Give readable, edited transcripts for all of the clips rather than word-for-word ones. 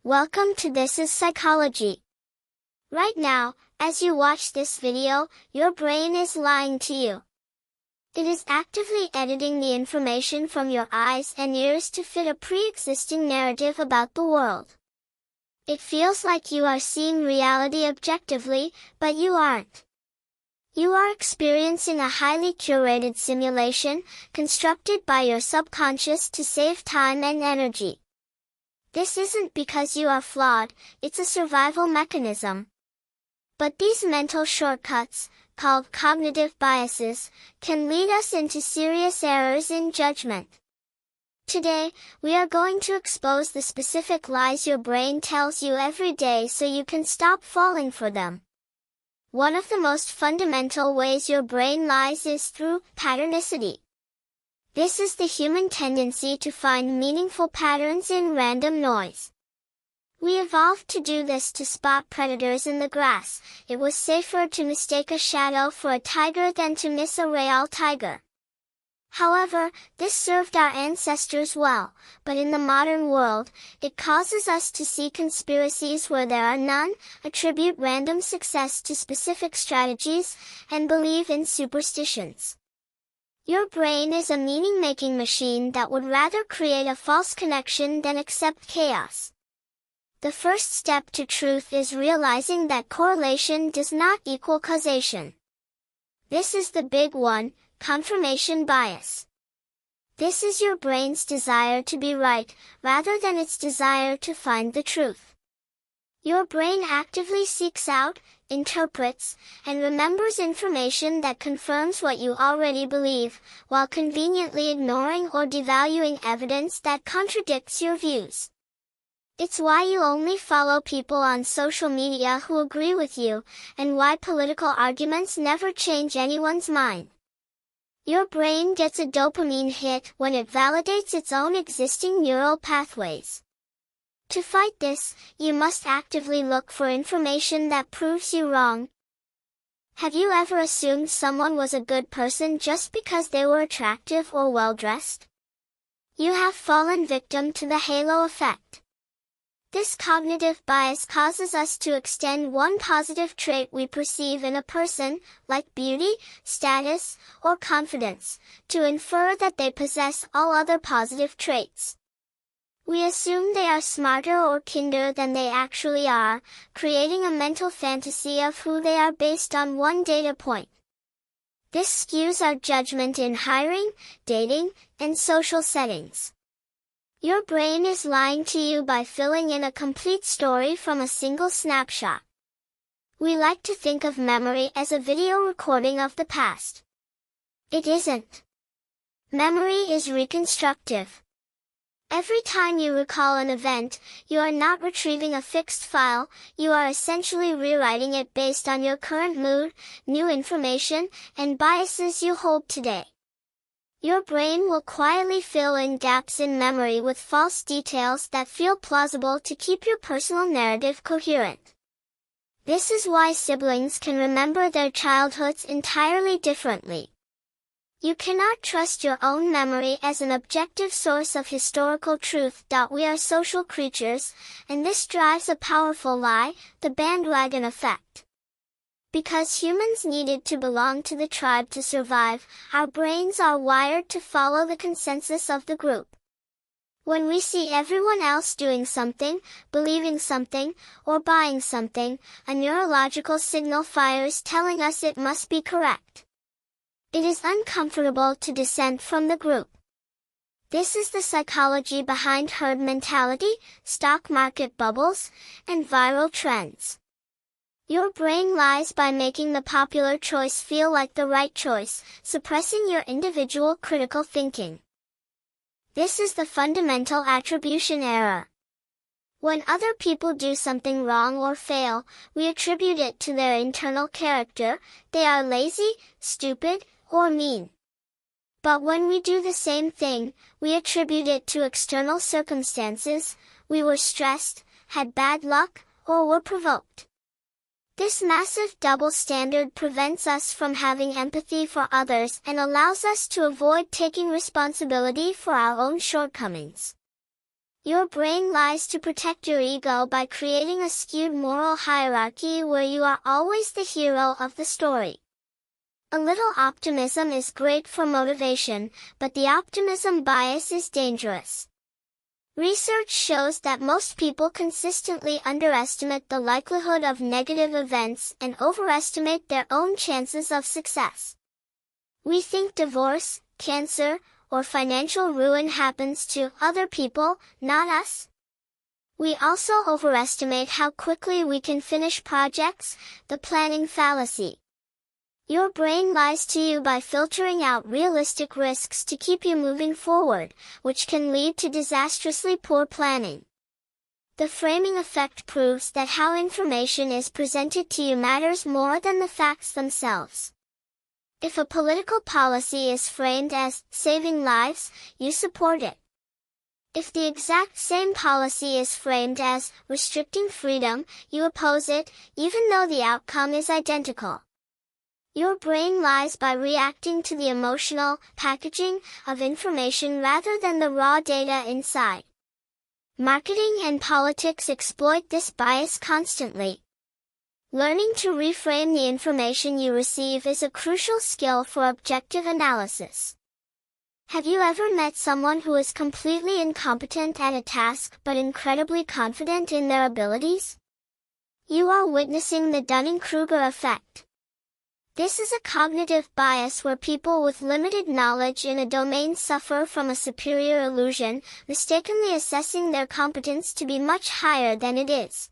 Welcome to This is Psychology. Right now, as you watch this video, your brain is lying to you. It is actively editing the information from your eyes and ears to fit a pre-existing narrative about the world. It feels like you are seeing reality objectively, but you aren't. You are experiencing a highly curated simulation, constructed by your subconscious to save time and energy. This isn't because you are flawed, it's a survival mechanism. But these mental shortcuts, called cognitive biases, can lead us into serious errors in judgment. Today, we are going to expose the specific lies your brain tells you every day so you can stop falling for them. One of the most fundamental ways your brain lies is through patternicity. This is the human tendency to find meaningful patterns in random noise. We evolved to do this to spot predators in the grass. It was safer to mistake a shadow for a tiger than to miss a real tiger. However, this served our ancestors well, but in the modern world, it causes us to see conspiracies where there are none, attribute random success to specific strategies, and believe in superstitions. Your brain is a meaning-making machine that would rather create a false connection than accept chaos. The first step to truth is realizing that correlation does not equal causation. This is the big one, confirmation bias. This is your brain's desire to be right, rather than its desire to find the truth. Your brain actively seeks out, interprets, and remembers information that confirms what you already believe, while conveniently ignoring or devaluing evidence that contradicts your views. It's why you only follow people on social media who agree with you, and why political arguments never change anyone's mind. Your brain gets a dopamine hit when it validates its own existing neural pathways. To fight this, you must actively look for information that proves you wrong. Have you ever assumed someone was a good person just because they were attractive or well-dressed? You have fallen victim to the halo effect. This cognitive bias causes us to extend one positive trait we perceive in a person, like beauty, status, or confidence, to infer that they possess all other positive traits. We assume they are smarter or kinder than they actually are, creating a mental fantasy of who they are based on one data point. This skews our judgment in hiring, dating, and social settings. Your brain is lying to you by filling in a complete story from a single snapshot. We like to think of memory as a video recording of the past. It isn't. Memory is reconstructive. Every time you recall an event, you are not retrieving a fixed file, you are essentially rewriting it based on your current mood, new information, and biases you hold today. Your brain will quietly fill in gaps in memory with false details that feel plausible to keep your personal narrative coherent. This is why siblings can remember their childhoods entirely differently. You cannot trust your own memory as an objective source of historical truth. We are social creatures, and this drives a powerful lie, the bandwagon effect. Because humans needed to belong to the tribe to survive, our brains are wired to follow the consensus of the group. When we see everyone else doing something, believing something, or buying something, a neurological signal fires telling us it must be correct. It is uncomfortable to dissent from the group. This is the psychology behind herd mentality, stock market bubbles, and viral trends. Your brain lies by making the popular choice feel like the right choice, suppressing your individual critical thinking. This is the fundamental attribution error. When other people do something wrong or fail, we attribute it to their internal character. They are lazy, stupid, or mean. But when we do the same thing, we attribute it to external circumstances. We were stressed, had bad luck, or were provoked. This massive double standard prevents us from having empathy for others and allows us to avoid taking responsibility for our own shortcomings. Your brain lies to protect your ego by creating a skewed moral hierarchy where you are always the hero of the story. A little optimism is great for motivation, but the optimism bias is dangerous. Research shows that most people consistently underestimate the likelihood of negative events and overestimate their own chances of success. We think divorce, cancer, or financial ruin happens to other people, not us. We also overestimate how quickly we can finish projects, the planning fallacy. Your brain lies to you by filtering out realistic risks to keep you moving forward, which can lead to disastrously poor planning. The framing effect proves that how information is presented to you matters more than the facts themselves. If a political policy is framed as saving lives, you support it. If the exact same policy is framed as restricting freedom, you oppose it, even though the outcome is identical. Your brain lies by reacting to the emotional packaging of information rather than the raw data inside. Marketing and politics exploit this bias constantly. Learning to reframe the information you receive is a crucial skill for objective analysis. Have you ever met someone who is completely incompetent at a task but incredibly confident in their abilities? You are witnessing the dunning-kruger effect. This is a cognitive bias where people with limited knowledge in a domain suffer from a superior illusion, mistakenly assessing their competence to be much higher than it is.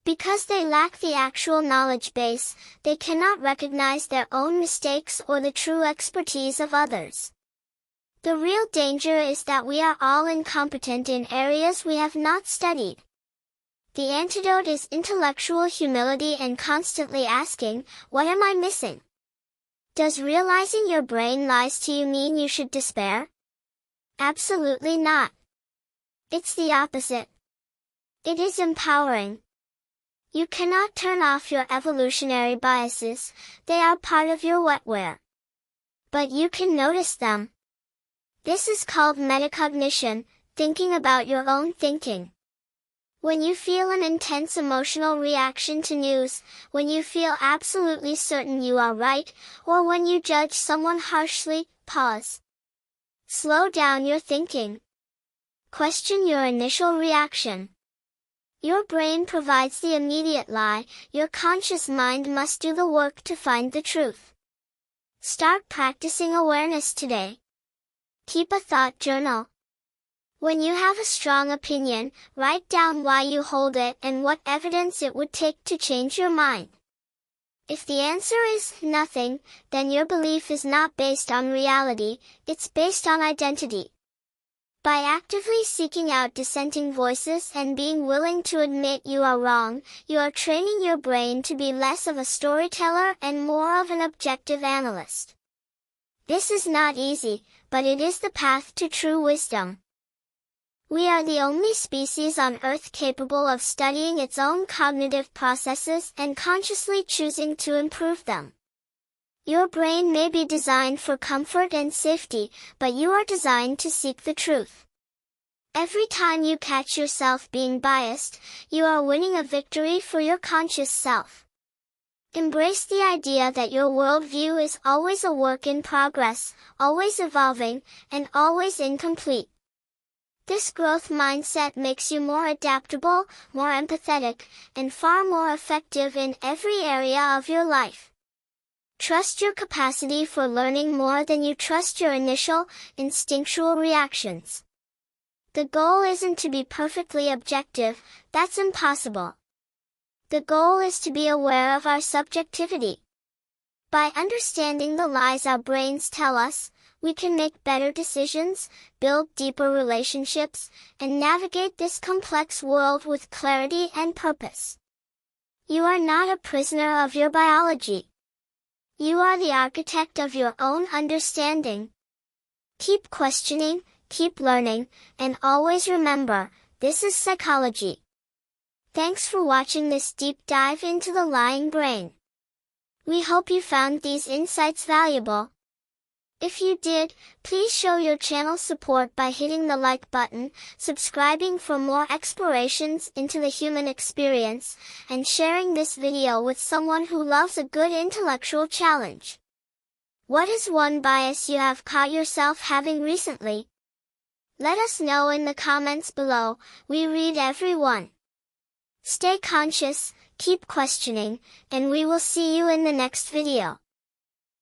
Because they lack the actual knowledge base, they cannot recognize their own mistakes or the true expertise of others. The real danger is that we are all incompetent in areas we have not studied. The antidote is intellectual humility and constantly asking, what am I missing? Does realizing your brain lies to you mean you should despair? Absolutely not. It's the opposite. It is empowering. You cannot turn off your evolutionary biases, they are part of your wetware. But you can notice them. This is called metacognition, thinking about your own thinking. When you feel an intense emotional reaction to news, when you feel absolutely certain you are right, or when you judge someone harshly, pause. Slow down your thinking. Question your initial reaction. Your brain provides the immediate lie, your conscious mind must do the work to find the truth. Start practicing awareness today. Keep a thought journal. When you have a strong opinion, write down why you hold it and what evidence it would take to change your mind. If the answer is nothing, then your belief is not based on reality, it's based on identity. By actively seeking out dissenting voices and being willing to admit you are wrong, you are training your brain to be less of a storyteller and more of an objective analyst. This is not easy, but it is the path to true wisdom. We are the only species on Earth capable of studying its own cognitive processes and consciously choosing to improve them. Your brain may be designed for comfort and safety, but you are designed to seek the truth. Every time you catch yourself being biased, you are winning a victory for your conscious self. Embrace the idea that your worldview is always a work in progress, always evolving, and always incomplete. This growth mindset makes you more adaptable, more empathetic, and far more effective in every area of your life. Trust your capacity for learning more than you trust your initial, instinctual reactions. The goal isn't to be perfectly objective, that's impossible. The goal is to be aware of our subjectivity. By understanding the lies our brains tell us, we can make better decisions, build deeper relationships, and navigate this complex world with clarity and purpose. You are not a prisoner of your biology. You are the architect of your own understanding. Keep questioning, keep learning, and always remember, this is psychology. Thanks for watching this deep dive into the lying brain. We hope you found these insights valuable. If you did, please show your channel support by hitting the like button, subscribing for more explorations into the human experience, and sharing this video with someone who loves a good intellectual challenge. What is one bias you have caught yourself having recently? Let us know in the comments below. We read every one. Stay conscious, keep questioning, and we will see you in the next video.